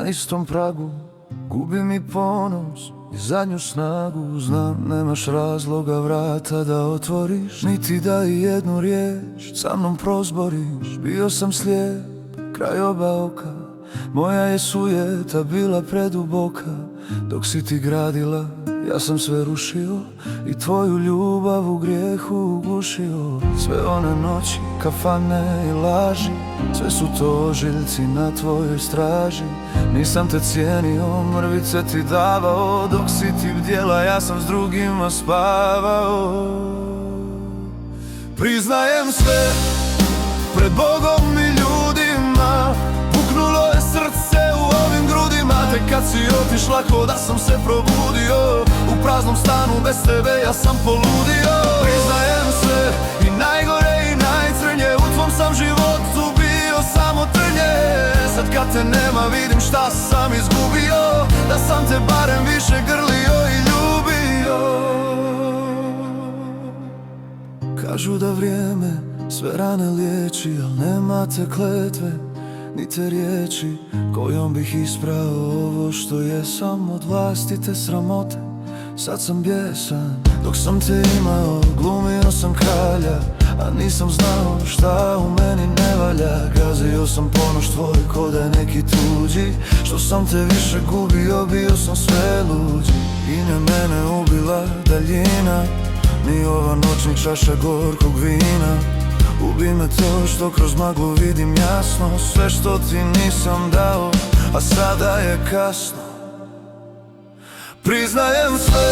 istom pragu gubi mi ponos i zadnju snagu. Znam, nemaš razloga vrata da otvoriš, niti da i jednu riječ sa mnom prozboriš. Bio sam slijep kraj oba oka, moja je sujeta bila preduboka. Dok si ti gradila, ja sam sve rušio i tvoju ljubav u grijehu ugušio. Sve one noći, kafane i laži, sve su to ožiljci na tvojoj straži. Nisam te cijenio, mrvice ti davao, dok si ti bdjela, ja sam s drugima spavao. Priznajem sve pred Bogom i ljudima, puknulo je srce u ovim grudima. Tek kad si otišla ko da sam se probudio, u praznom stanu bez tebe ja sam poludio. Priznajem sve i najgore i najcrnje, u tvom sam životu bio samo trnje. Sad kad te nema vidim šta sam izgubio, da sam te barem više grlio i ljubio. Kažu da vrijeme sve rane liječi, al nema te kletve, ni te riječi kojom bih isprao ovo što jesam od vlastite sramote. Sad sam bijesan, dok sam te imao glumio sam kralja, a nisam znao šta u meni ne valja. Gazio sam ponoš tvoj ko da je neki tuđi, što sam te više gubio bio sam sve luđi. I ne mene ubila daljina, ni ova noćni čaša gorkog vina. Ubi me to što kroz maglu vidim jasno sve što ti nisam dao, a sada je kasno. Priznajem sve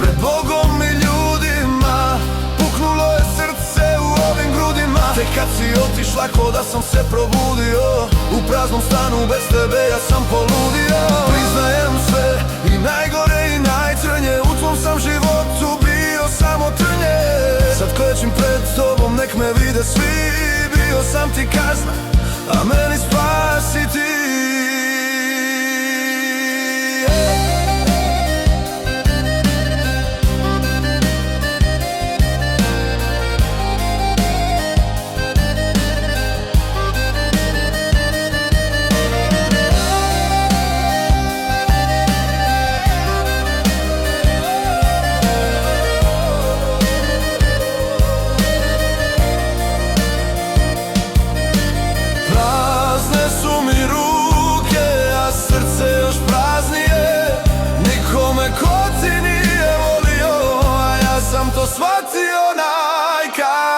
pred Bogom i ljudima, puknulo je srce u ovim grudima. Tek kad si otišla ko da sam se probudio, u praznom stanu bez tebe ja sam poludio. Priznajem sve i najgore i najcrnje, u tvom sam životu bio samo trnje. Sad klečim pred tobom, nek me vide svi, bio sam ti kazna, a meni spasiti. Shvatio najkasnije.